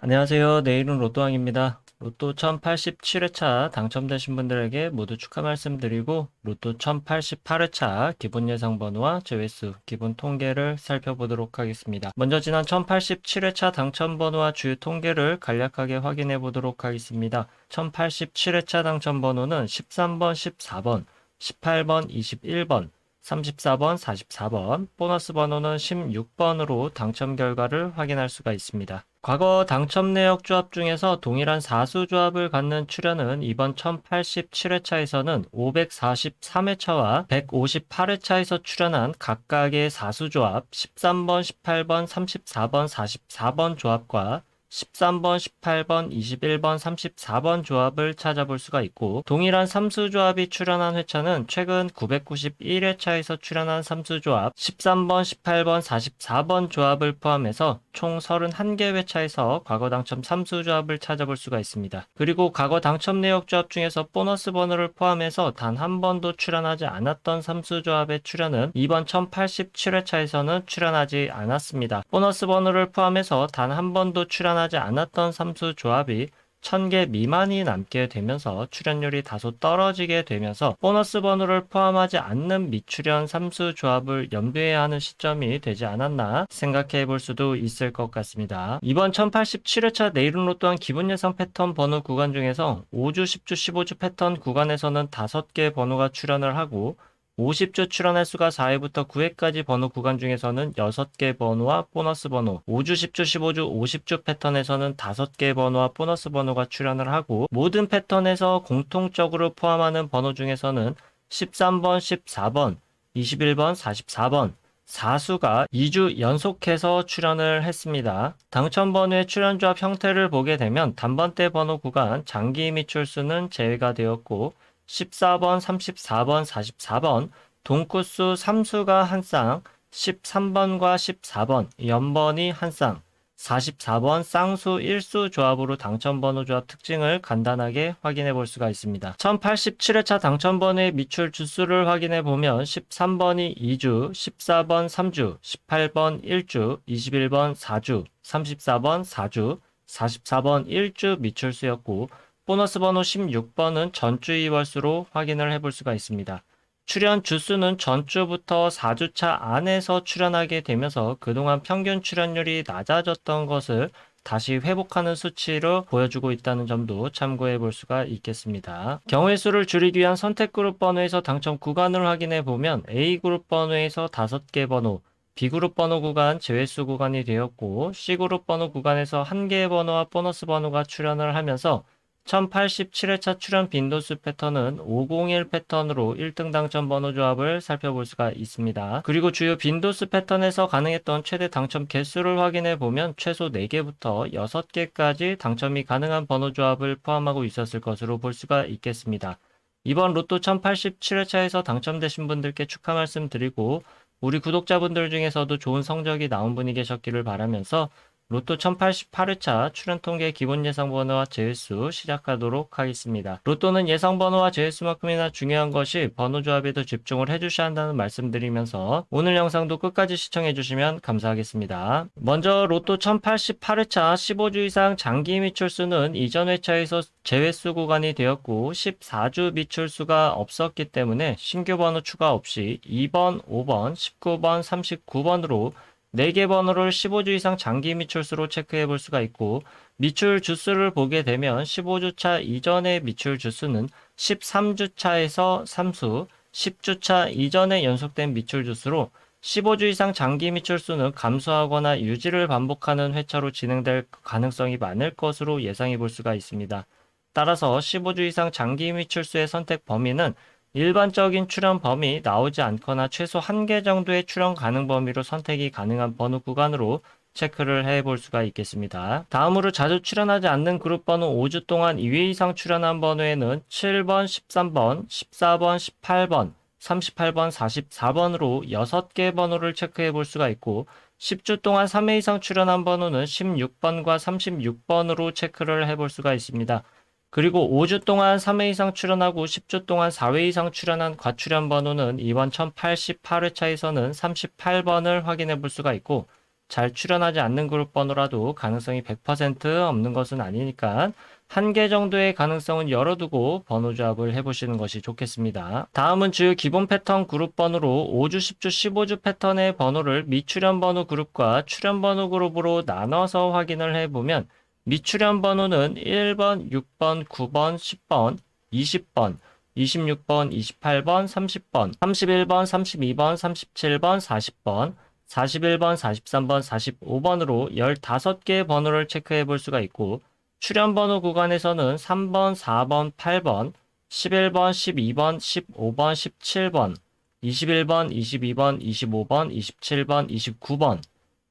안녕하세요. 내일은 로또왕입니다. 로또 1087회차 당첨되신 분들에게 모두 축하 말씀드리고 로또 1088회차 기본 예상 번호와 제외수 기본 통계를 살펴보도록 하겠습니다. 먼저 지난 1087회차 당첨 번호와 주요 통계를 간략하게 확인해 보도록 하겠습니다. 1087회차 당첨 번호는 13번, 14번, 18번, 21번, 34번, 44번, 보너스 번호는 16번으로 당첨 결과를 확인할 수가 있습니다. 과거 당첨 내역 조합 중에서 동일한 사수 조합을 갖는 출연은 이번 1087회차에서는 543회차와 158회차에서 출연한 각각의 사수 조합 13번, 18번, 34번, 44번 조합과 13번, 18번, 21번, 34번 조합을 찾아볼 수가 있고 동일한 삼수 조합이 출연한 회차는 최근 991회차에서 출연한 삼수 조합 13번, 18번, 44번 조합을 포함해서 총 31개 회차에서 과거 당첨 삼수 조합을 찾아볼 수가 있습니다. 그리고 과거 당첨 내역 조합 중에서 보너스 번호를 포함해서 단 한 번도 출연하지 않았던 삼수 조합의 출연은 이번 1087회차에서는 출연하지 않았습니다. 보너스 번호를 포함해서 단 한 번도 출연하지 않았던 삼수 조합이 1000개 미만이 남게 되면서 출연율이 다소 떨어지게 되면서 보너스 번호를 포함하지 않는 미출연 삼수 조합을 염두해야 하는 시점이 되지 않았나 생각해 볼 수도 있을 것 같습니다. 이번 1087회차 내일은 로또한 기본 예상 패턴 번호 구간 중에서 5주, 10주, 15주 패턴 구간에서는 5개 번호가 출연을 하고 50주 출연 횟수가 4회부터 9회까지 번호 구간 중에서는 6개 번호와 보너스 번호, 5주, 10주, 15주, 50주 패턴에서는 5개 번호와 보너스 번호가 출연을 하고 모든 패턴에서 공통적으로 포함하는 번호 중에서는 13번, 14번, 21번, 44번, 사수가 2주 연속해서 출연을 했습니다. 당첨 번호의 출연 조합 형태를 보게 되면 단번대 번호 구간 장기 미출수는 제외가 되었고 14번, 34번, 44번, 동구수 3수가 한 쌍, 13번과 14번, 연번이 한 쌍, 44번 쌍수 1수 조합으로 당첨번호 조합 특징을 간단하게 확인해 볼 수가 있습니다. 1087회차 당첨번호의 미출 주수를 확인해 보면 13번이 2주, 14번 3주, 18번 1주, 21번 4주, 34번 4주, 44번 1주 미출수였고 보너스 번호 16번은 전주 2월수로 확인을 해볼 수가 있습니다. 출연 주수는 전주부터 4주차 안에서 출연하게 되면서 그동안 평균 출연율이 낮아졌던 것을 다시 회복하는 수치로 보여주고 있다는 점도 참고해 볼 수가 있겠습니다. 경우의 수를 줄이기 위한 선택그룹 번호에서 당첨 구간을 확인해 보면 A그룹 번호에서 5개 번호, B그룹 번호 구간 제외수 구간이 되었고 C그룹 번호 구간에서 1개의 번호와 보너스 번호가 출연을 하면서 1087회차 출연 빈도수 패턴은 501 패턴으로 1등 당첨 번호 조합을 살펴볼 수가 있습니다. 그리고 주요 빈도수 패턴에서 가능했던 최대 당첨 개수를 확인해 보면 최소 4개부터 6개까지 당첨이 가능한 번호 조합을 포함하고 있었을 것으로 볼 수가 있겠습니다. 이번 로또 1087회차에서 당첨되신 분들께 축하 말씀드리고 우리 구독자분들 중에서도 좋은 성적이 나온 분이 계셨기를 바라면서 로또 1088회차 출연통계 기본 예상번호와 제외수 시작하도록 하겠습니다. 로또는 예상번호와 제외수만큼이나 중요한 것이 번호조합에도 집중을 해주셔야 한다는 말씀드리면서 오늘 영상도 끝까지 시청해주시면 감사하겠습니다. 먼저 로또 1088회차 15주 이상 장기 미출수는 이전 회차에서 제외수 구간이 되었고 14주 미출수가 없었기 때문에 신규 번호 추가 없이 2번, 5번, 19번, 39번으로 4개 번호를 15주 이상 장기 미출수로 체크해 볼 수가 있고 미출 주수를 보게 되면 15주차 이전의 미출 주수는 13주차에서 3수, 10주차 이전에 연속된 미출 주수로 15주 이상 장기 미출수는 감소하거나 유지를 반복하는 회차로 진행될 가능성이 많을 것으로 예상해 볼 수가 있습니다. 따라서 15주 이상 장기 미출수의 선택 범위는 일반적인 출연 범위 나오지 않거나 최소 1개 정도의 출연 가능 범위로 선택이 가능한 번호 구간으로 체크를 해볼 수가 있겠습니다. 다음으로 자주 출연하지 않는 그룹 번호 5주 동안 2회 이상 출연한 번호에는 7번, 13번, 14번, 18번, 38번, 44번으로 6개 번호를 체크해 볼 수가 있고 10주 동안 3회 이상 출연한 번호는 16번과 36번으로 체크를 해볼 수가 있습니다. 그리고 5주 동안 3회 이상 출연하고 10주 동안 4회 이상 출연한 과출연 번호는 이번 1088회차에서는 38번을 확인해 볼 수가 있고 잘 출연하지 않는 그룹 번호라도 가능성이 100% 없는 것은 아니니까 한 개 정도의 가능성은 열어두고 번호 조합을 해보시는 것이 좋겠습니다. 다음은 주요 기본 패턴 그룹 번호로 5주, 10주, 15주 패턴의 번호를 미출연 번호 그룹과 출연 번호 그룹으로 나눠서 확인을 해보면 미출연 번호는 1번, 6번, 9번, 10번, 20번, 26번, 28번, 30번, 31번, 32번, 37번, 40번, 41번, 43번, 45번으로 15개의 번호를 체크해 볼 수가 있고 출연 번호 구간에서는 3번, 4번, 8번, 11번, 12번, 15번, 17번, 21번, 22번, 25번, 27번, 29번,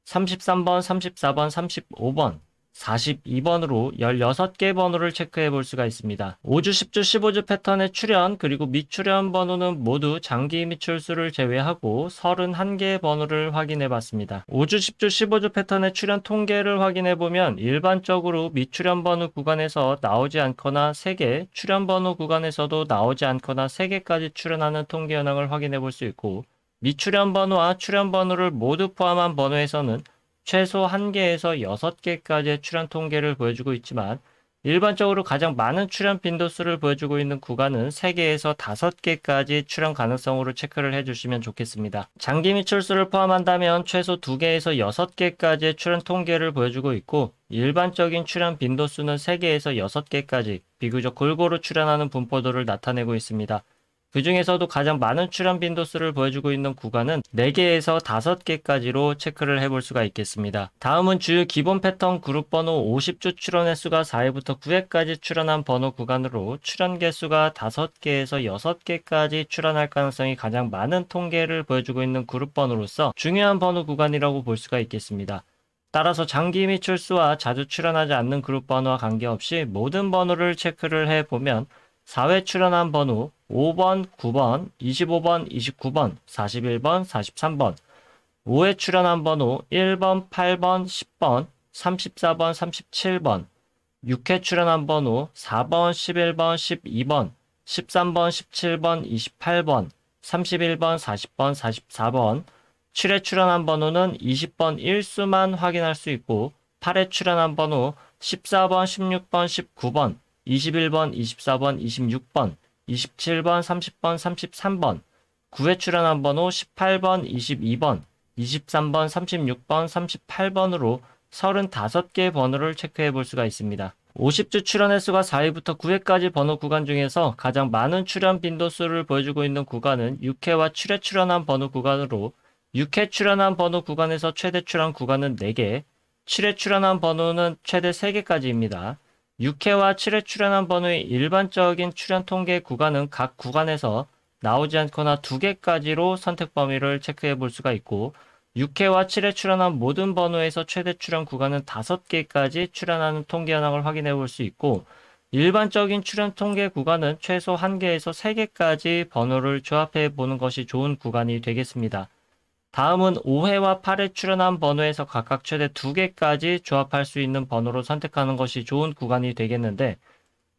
33번, 34번, 35번, 42번으로 16개 번호를 체크해 볼 수가 있습니다. 5주, 10주, 15주 패턴의 출연 그리고 미출연 번호는 모두 장기 미출수를 제외하고 31개의 번호를 확인해 봤습니다. 5주, 10주, 15주 패턴의 출연 통계를 확인해 보면 일반적으로 미출연 번호 구간에서 나오지 않거나 3개, 출연 번호 구간에서도 나오지 않거나 3개까지 출연하는 통계 현황을 확인해 볼 수 있고 미출연 번호와 출연 번호를 모두 포함한 번호에서는 최소 1개에서 6개까지의 출연 통계를 보여주고 있지만 일반적으로 가장 많은 출연 빈도수를 보여주고 있는 구간은 3개에서 5개까지 출연 가능성으로 체크를 해주시면 좋겠습니다. 장기 미출수를 포함한다면 최소 2개에서 6개까지의 출연 통계를 보여주고 있고 일반적인 출연 빈도수는 3개에서 6개까지 비교적 골고루 출연하는 분포도를 나타내고 있습니다. 그 중에서도 가장 많은 출연 빈도수를 보여주고 있는 구간은 4개에서 5개까지로 체크를 해볼 수가 있겠습니다. 다음은 주요 기본 패턴 그룹 번호 50주 출연 횟수가 4회부터 9회까지 출연한 번호 구간으로 출연 개수가 5개에서 6개까지 출연할 가능성이 가장 많은 통계를 보여주고 있는 그룹 번호로서 중요한 번호 구간이라고 볼 수가 있겠습니다. 따라서 장기 미출수와 자주 출연하지 않는 그룹 번호와 관계없이 모든 번호를 체크를 해보면 4회 출연한 번호 5번, 9번, 25번, 29번, 41번, 43번, 5회 출연한 번호 1번, 8번, 10번, 34번, 37번, 6회 출연한 번호 4번, 11번, 12번, 13번, 17번, 28번, 31번, 40번, 44번, 7회 출연한 번호는 20번 일수만 확인할 수 있고 8회 출연한 번호 14번, 16번, 19번, 21번, 24번, 26번, 27번, 30번, 33번, 9회 출연한 번호 18번, 22번, 23번, 36번, 38번으로 35개의 번호를 체크해 볼 수가 있습니다. 50주 출연 횟수가 4회부터 9회까지 번호 구간 중에서 가장 많은 출연 빈도수를 보여주고 있는 구간은 6회와 7회 출연한 번호 구간으로 6회 출연한 번호 구간에서 최대 출연 구간은 4개, 7회 출연한 번호는 최대 3개까지입니다. 6회와 7회 출연한 번호의 일반적인 출연 통계 구간은 각 구간에서 나오지 않거나 2개까지로 선택 범위를 체크해 볼 수가 있고 6회와 7회 출연한 모든 번호에서 최대 출연 구간은 5개까지 출연하는 통계 현황을 확인해 볼 수 있고 일반적인 출연 통계 구간은 최소 1개에서 3개까지 번호를 조합해 보는 것이 좋은 구간이 되겠습니다. 다음은 5회와 8회 출연한 번호에서 각각 최대 2개까지 조합할 수 있는 번호로 선택하는 것이 좋은 구간이 되겠는데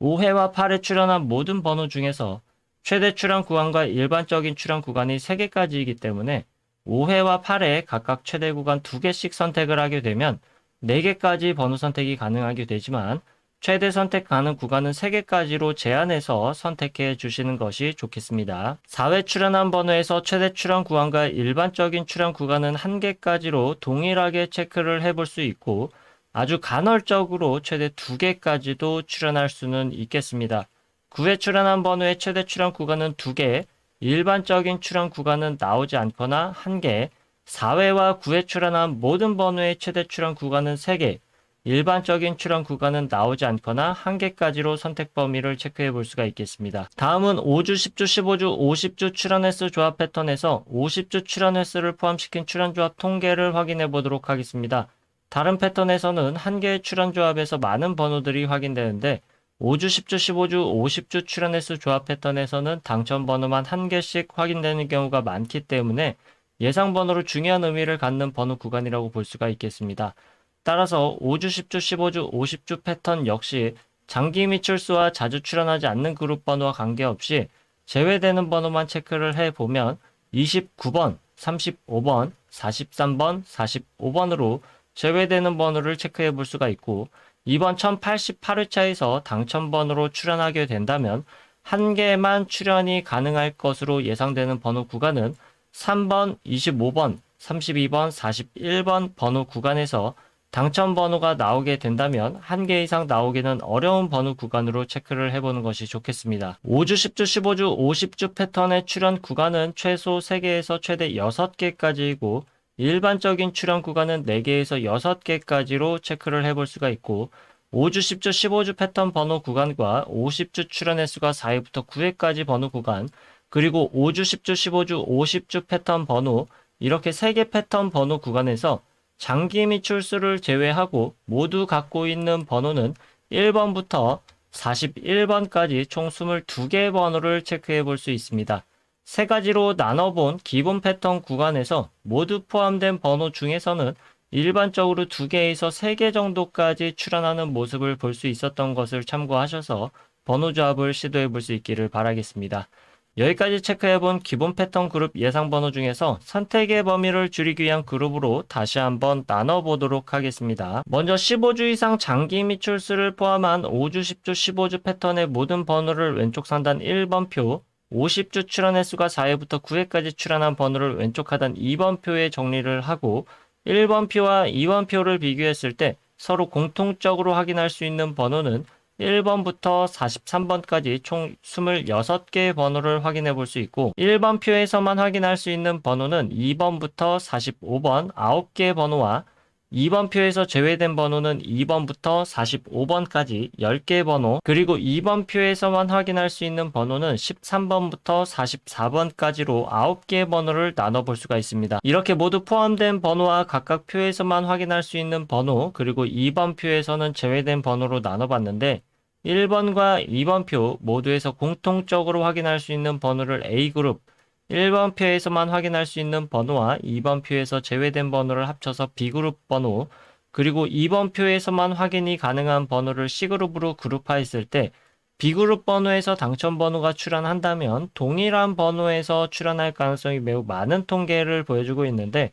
5회와 8회 출연한 모든 번호 중에서 최대 출연 구간과 일반적인 출연 구간이 3개까지이기 때문에 5회와 8회 각각 최대 구간 2개씩 선택을 하게 되면 4개까지 번호 선택이 가능하게 되지만 최대 선택 가능 구간은 3개까지로 제한해서 선택해 주시는 것이 좋겠습니다. 4회 출연한 번호에서 최대 출연 구간과 일반적인 출연 구간은 1개까지로 동일하게 체크를 해볼 수 있고 아주 간헐적으로 최대 2개까지도 출연할 수는 있겠습니다. 9회 출연한 번호의 최대 출연 구간은 2개, 일반적인 출연 구간은 나오지 않거나 1개, 4회와 9회 출연한 모든 번호의 최대 출연 구간은 3개, 일반적인 출연 구간은 나오지 않거나 1개까지로 선택 범위를 체크해 볼 수가 있겠습니다. 다음은 5주, 10주, 15주, 50주 출연 횟수 조합 패턴에서 50주 출연 횟수를 포함시킨 출연 조합 통계를 확인해 보도록 하겠습니다. 다른 패턴에서는 1개의 출연 조합에서 많은 번호들이 확인되는데 5주, 10주, 15주, 50주 출연 횟수 조합 패턴에서는 당첨 번호만 1개씩 확인되는 경우가 많기 때문에 예상 번호로 중요한 의미를 갖는 번호 구간이라고 볼 수가 있겠습니다. 따라서 5주, 10주, 15주, 50주 패턴 역시 장기 미출수와 자주 출연하지 않는 그룹 번호와 관계없이 제외되는 번호만 체크를 해보면 29번, 35번, 43번, 45번으로 제외되는 번호를 체크해 볼 수가 있고, 이번 1088회차에서 당첨번호로 출연하게 된다면 한 개만 출연이 가능할 것으로 예상되는 번호 구간은 3번, 25번, 32번, 41번 번호 구간에서 당첨 번호가 나오게 된다면 한 개 이상 나오기는 어려운 번호 구간으로 체크를 해보는 것이 좋겠습니다. 5주, 10주, 15주, 50주 패턴의 출연 구간은 최소 3개에서 최대 6개까지이고 일반적인 출연 구간은 4개에서 6개까지로 체크를 해볼 수가 있고 5주, 10주, 15주 패턴 번호 구간과 50주 출연 횟수가 4회부터 9회까지 번호 구간 그리고 5주, 10주, 15주, 50주 패턴 번호 이렇게 3개 패턴 번호 구간에서 장기 미출수를 제외하고 모두 갖고 있는 번호는 1번부터 41번까지 총 22개 번호를 체크해 볼 수 있습니다. 세 가지로 나눠본 기본 패턴 구간에서 모두 포함된 번호 중에서는 일반적으로 2개에서 3개 정도까지 출현하는 모습을 볼 수 있었던 것을 참고하셔서 번호 조합을 시도해 볼 수 있기를 바라겠습니다. 여기까지 체크해본 기본 패턴 그룹 예상 번호 중에서 선택의 범위를 줄이기 위한 그룹으로 다시 한번 나눠보도록 하겠습니다. 먼저 15주 이상 장기 미출수를 포함한 5주, 10주, 15주 패턴의 모든 번호를 왼쪽 상단 1번 표, 50주 출연 횟수가 4회부터 9회까지 출연한 번호를 왼쪽 하단 2번 표에 정리를 하고 1번 표와 2번 표를 비교했을 때 서로 공통적으로 확인할 수 있는 번호는 1번부터 43번까지 총 26개의 번호를 확인해 볼 수 있고 1번 표에서만 확인할 수 있는 번호는 2번부터 45번 9개의 번호와 2번 표에서 제외된 번호는 2번부터 45번까지 10개의 번호 그리고 2번 표에서만 확인할 수 있는 번호는 13번부터 44번까지로 9개의 번호를 나눠볼 수가 있습니다. 이렇게 모두 포함된 번호와 각각 표에서만 확인할 수 있는 번호 그리고 2번 표에서는 제외된 번호로 나눠봤는데 1번과 2번 표 모두에서 공통적으로 확인할 수 있는 번호를 A그룹 1번 표에서만 확인할 수 있는 번호와 2번 표에서 제외된 번호를 합쳐서 B그룹 번호 그리고 2번 표에서만 확인이 가능한 번호를 C그룹으로 그룹화했을 때 B그룹 번호에서 당첨 번호가 출현한다면 동일한 번호에서 출현할 가능성이 매우 많은 통계를 보여주고 있는데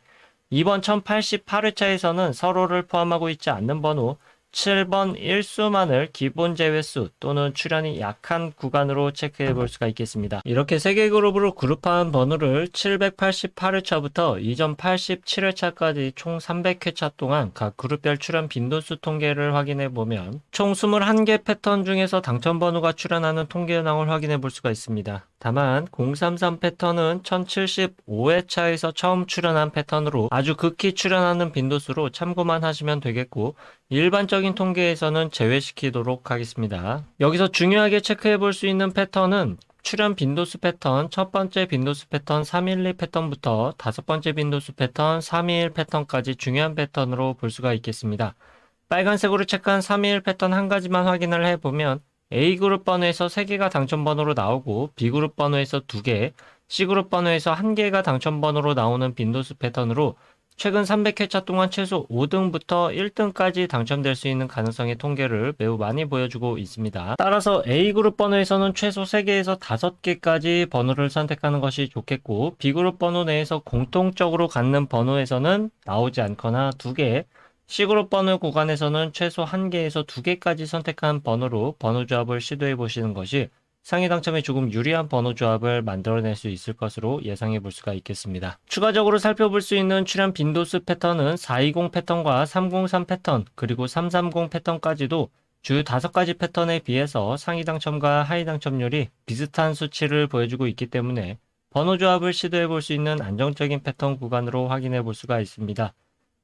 이번 1088회차에서는 서로를 포함하고 있지 않는 번호 7번 일수만을 기본 제외수 또는 출현이 약한 구간으로 체크해 볼 수가 있겠습니다. 이렇게 3개 그룹으로 그룹한 번호를 788회차부터 이전 87회차까지 총 300회차 동안 각 그룹별 출현 빈도수 통계를 확인해 보면 총 21개 패턴 중에서 당첨 번호가 출현하는 통계량을 확인해 볼 수가 있습니다. 다만 033 패턴은 1075회차에서 처음 출현한 패턴으로 아주 극히 출현하는 빈도수로 참고만 하시면 되겠고 일반적인 통계에서는 제외시키도록 하겠습니다. 여기서 중요하게 체크해 볼 수 있는 패턴은 출현 빈도수 패턴, 첫 번째 빈도수 패턴 312 패턴부터 다섯 번째 빈도수 패턴 321 패턴까지 중요한 패턴으로 볼 수가 있겠습니다. 빨간색으로 체크한 321 패턴 한 가지만 확인을 해보면 A그룹 번호에서 3개가 당첨 번호로 나오고 B그룹 번호에서 2개, C그룹 번호에서 1개가 당첨 번호로 나오는 빈도수 패턴으로 최근 300회차 동안 최소 5등부터 1등까지 당첨될 수 있는 가능성의 통계를 매우 많이 보여주고 있습니다. 따라서 A그룹 번호에서는 최소 3개에서 5개까지 번호를 선택하는 것이 좋겠고 B그룹 번호 내에서 공통적으로 갖는 번호에서는 나오지 않거나 2개, C그룹 번호 구간에서는 최소 1개에서 2개까지 선택한 번호로 번호 조합을 시도해 보시는 것이 상위 당첨에 조금 유리한 번호 조합을 만들어낼 수 있을 것으로 예상해 볼 수가 있겠습니다. 추가적으로 살펴볼 수 있는 출현 빈도수 패턴은 420 패턴과 303 패턴 그리고 330 패턴까지도 주 5가지 패턴에 비해서 상위 당첨과 하위 당첨률이 비슷한 수치를 보여주고 있기 때문에 번호 조합을 시도해 볼 수 있는 안정적인 패턴 구간으로 확인해 볼 수가 있습니다.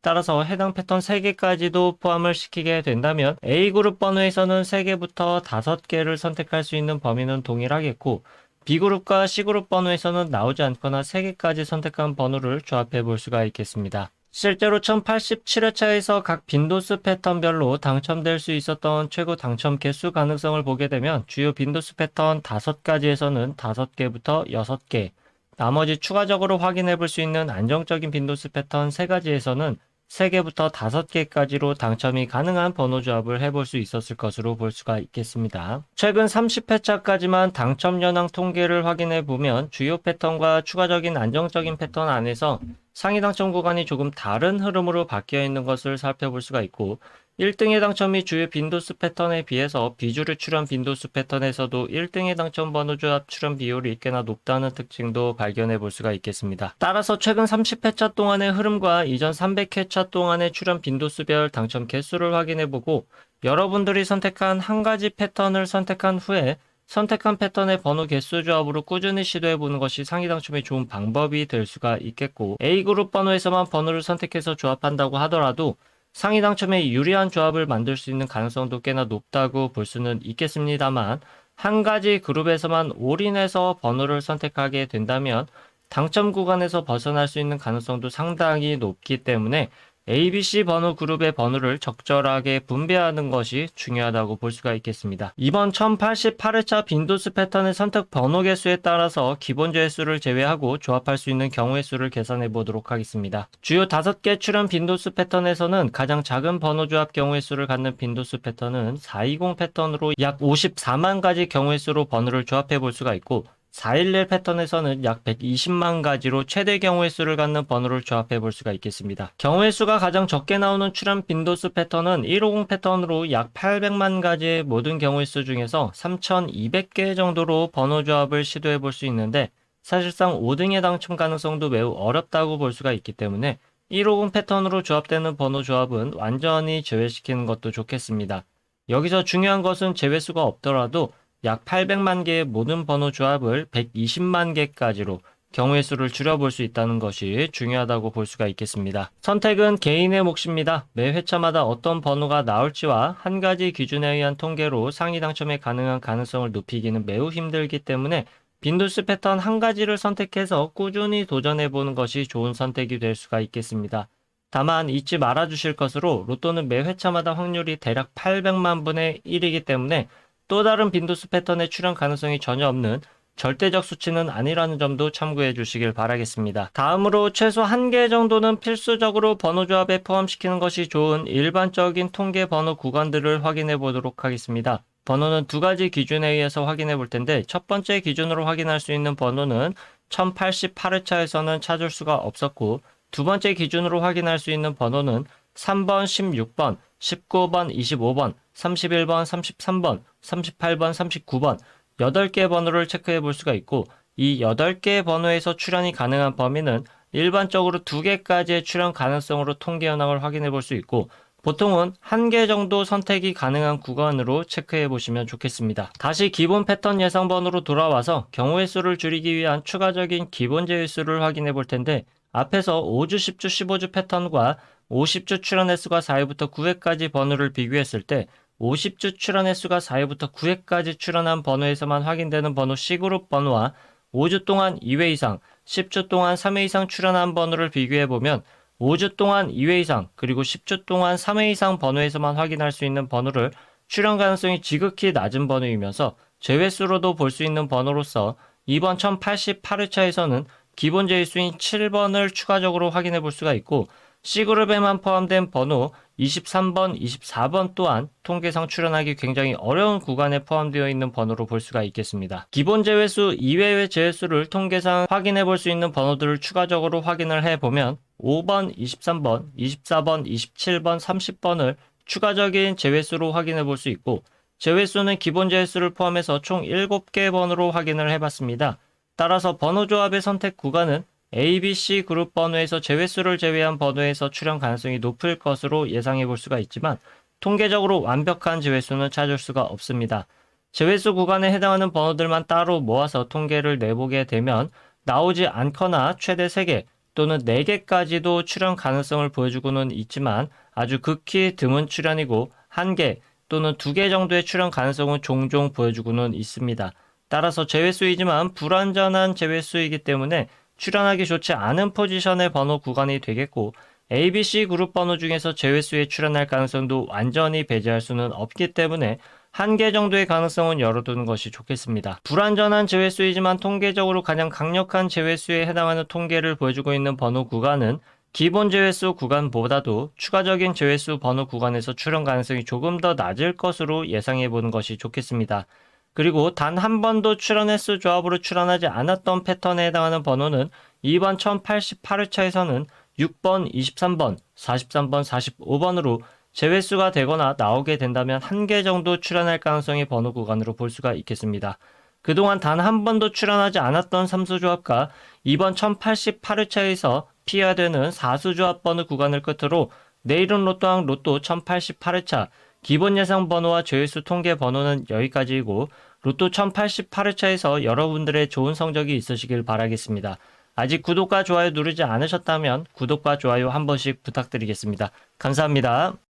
따라서 해당 패턴 3개까지도 포함을 시키게 된다면 A그룹 번호에서는 3개부터 5개를 선택할 수 있는 범위는 동일하겠고 B그룹과 C그룹 번호에서는 나오지 않거나 3개까지 선택한 번호를 조합해 볼 수가 있겠습니다. 실제로 1087회차에서 각 빈도수 패턴별로 당첨될 수 있었던 최고 당첨 개수 가능성을 보게 되면 주요 빈도수 패턴 5가지에서는 5개부터 6개, 나머지 추가적으로 확인해 볼 수 있는 안정적인 빈도수 패턴 3가지에서는 3개부터 5개까지로 당첨이 가능한 번호 조합을 해볼 수 있었을 것으로 볼 수가 있겠습니다. 최근 30회차까지만 당첨 현황 통계를 확인해 보면 주요 패턴과 추가적인 안정적인 패턴 안에서 상위 당첨 구간이 조금 다른 흐름으로 바뀌어 있는 것을 살펴볼 수가 있고 1등의 당첨이 주요 빈도수 패턴에 비해서 비주류 출현 빈도수 패턴에서도 1등의 당첨 번호 조합 출현 비율이 꽤나 높다는 특징도 발견해 볼 수가 있겠습니다. 따라서 최근 30회차 동안의 흐름과 이전 300회차 동안의 출현 빈도수별 당첨 개수를 확인해 보고 여러분들이 선택한 한 가지 패턴을 선택한 후에 선택한 패턴의 번호 개수 조합으로 꾸준히 시도해보는 것이 상위 당첨에 좋은 방법이 될 수가 있겠고 A그룹 번호에서만 번호를 선택해서 조합한다고 하더라도 상위 당첨에 유리한 조합을 만들 수 있는 가능성도 꽤나 높다고 볼 수는 있겠습니다만 한 가지 그룹에서만 올인해서 번호를 선택하게 된다면 당첨 구간에서 벗어날 수 있는 가능성도 상당히 높기 때문에 ABC 번호 그룹의 번호를 적절하게 분배하는 것이 중요하다고 볼 수가 있겠습니다. 이번 1088회차 빈도수 패턴의 선택 번호 개수에 따라서 기본 조회수를 제외하고 조합할 수 있는 경우의 수를 계산해 보도록 하겠습니다. 주요 5개 출현 빈도수 패턴에서는 가장 작은 번호 조합 경우의 수를 갖는 빈도수 패턴은 420 패턴으로 약 54만 가지 경우의 수로 번호를 조합해 볼 수가 있고 411 패턴에서는 약 120만 가지로 최대 경우의 수를 갖는 번호를 조합해 볼 수가 있겠습니다. 경우의 수가 가장 적게 나오는 출현 빈도수 패턴은 150 패턴으로 약 800만 가지의 모든 경우의 수 중에서 3200개 정도로 번호 조합을 시도해 볼 수 있는데 사실상 5등의 당첨 가능성도 매우 어렵다고 볼 수가 있기 때문에 150 패턴으로 조합되는 번호 조합은 완전히 제외시키는 것도 좋겠습니다. 여기서 중요한 것은 제외수가 없더라도 약 800만 개의 모든 번호 조합을 120만 개까지로 경우의 수를 줄여볼 수 있다는 것이 중요하다고 볼 수가 있겠습니다. 선택은 개인의 몫입니다. 매 회차마다 어떤 번호가 나올지와 한 가지 기준에 의한 통계로 상위 당첨에 가능한 가능성을 높이기는 매우 힘들기 때문에 빈도수 패턴 한 가지를 선택해서 꾸준히 도전해보는 것이 좋은 선택이 될 수가 있겠습니다. 다만 잊지 말아 주실 것으로 로또는 매 회차마다 확률이 대략 800만 분의 1이기 때문에 또 다른 빈도수 패턴의 출현 가능성이 전혀 없는 절대적 수치는 아니라는 점도 참고해 주시길 바라겠습니다. 다음으로 최소 1개 정도는 필수적으로 번호 조합에 포함시키는 것이 좋은 일반적인 통계 번호 구간들을 확인해 보도록 하겠습니다. 번호는 두 가지 기준에 의해서 확인해 볼 텐데 첫 번째 기준으로 확인할 수 있는 번호는 1088회차에서는 찾을 수가 없었고 두 번째 기준으로 확인할 수 있는 번호는 3번, 16번, 19번, 25번, 31번, 33번, 38번, 39번 8개 번호를 체크해 볼 수가 있고 이 8개 번호에서 출현이 가능한 범위는 일반적으로 2개까지의 출현 가능성으로 통계 현황을 확인해 볼 수 있고 보통은 1개 정도 선택이 가능한 구간으로 체크해 보시면 좋겠습니다. 다시 기본 패턴 예상 번호로 돌아와서 경우의 수를 줄이기 위한 추가적인 기본 제외수를 확인해 볼 텐데 앞에서 5주, 10주, 15주 패턴과 50주 출현 횟수가 4회부터 9회까지 번호를 비교했을 때 50주 출현 횟수가 4회부터 9회까지 출현한 번호에서만 확인되는 번호 C그룹 번호와 5주 동안 2회 이상, 10주 동안 3회 이상 출현한 번호를 비교해보면 5주 동안 2회 이상, 그리고 10주 동안 3회 이상 번호에서만 확인할 수 있는 번호를 출현 가능성이 지극히 낮은 번호이면서 제외수로도 볼 수 있는 번호로서 이번 1088회차에서는 기본 제외수인 7번을 추가적으로 확인해 볼 수가 있고 C그룹에만 포함된 번호 23번, 24번 또한 통계상 출현하기 굉장히 어려운 구간에 포함되어 있는 번호로 볼 수가 있겠습니다. 기본 제외수 이외의 제외수를 통계상 확인해 볼 수 있는 번호들을 추가적으로 확인을 해보면 5번, 23번, 24번, 27번, 30번을 추가적인 제외수로 확인해 볼 수 있고 제외수는 기본 제외수를 포함해서 총 7개 번호로 확인을 해봤습니다. 따라서 번호 조합의 선택 구간은 ABC 그룹 번호에서 제외수를 제외한 번호에서 출현 가능성이 높을 것으로 예상해 볼 수가 있지만 통계적으로 완벽한 제외수는 찾을 수가 없습니다. 제외수 구간에 해당하는 번호들만 따로 모아서 통계를 내보게 되면 나오지 않거나 최대 3개 또는 4개까지도 출현 가능성을 보여주고는 있지만 아주 극히 드문 출현이고 1개 또는 2개 정도의 출현 가능성은 종종 보여주고는 있습니다. 따라서 제외수이지만 불완전한 제외수이기 때문에 출현하기 좋지 않은 포지션의 번호 구간이 되겠고 ABC 그룹 번호 중에서 제외수에 출현할 가능성도 완전히 배제할 수는 없기 때문에 1개 정도의 가능성은 열어두는 것이 좋겠습니다. 불완전한 제외수이지만 통계적으로 가장 강력한 제외수에 해당하는 통계를 보여주고 있는 번호 구간은 기본 제외수 구간보다도 추가적인 제외수 번호 구간에서 출현 가능성이 조금 더 낮을 것으로 예상해 보는 것이 좋겠습니다. 그리고 단 한 번도 출연 횟수 조합으로 출연하지 않았던 패턴에 해당하는 번호는 이번 1088회차에서는 6번, 23번, 43번, 45번으로 재회수가 되거나 나오게 된다면 한 개 정도 출연할 가능성의 번호 구간으로 볼 수가 있겠습니다. 그동안 단 한 번도 출연하지 않았던 삼수조합과 이번 1088회차에서 피해야 되는 사수조합 번호 구간을 끝으로 내일은 로또왕 로또 1088회차 기본 예상 번호와 조회수 통계 번호는 여기까지이고 로또 1088회차에서 여러분들의 좋은 성적이 있으시길 바라겠습니다. 아직 구독과 좋아요 누르지 않으셨다면 구독과 좋아요 한 번씩 부탁드리겠습니다. 감사합니다.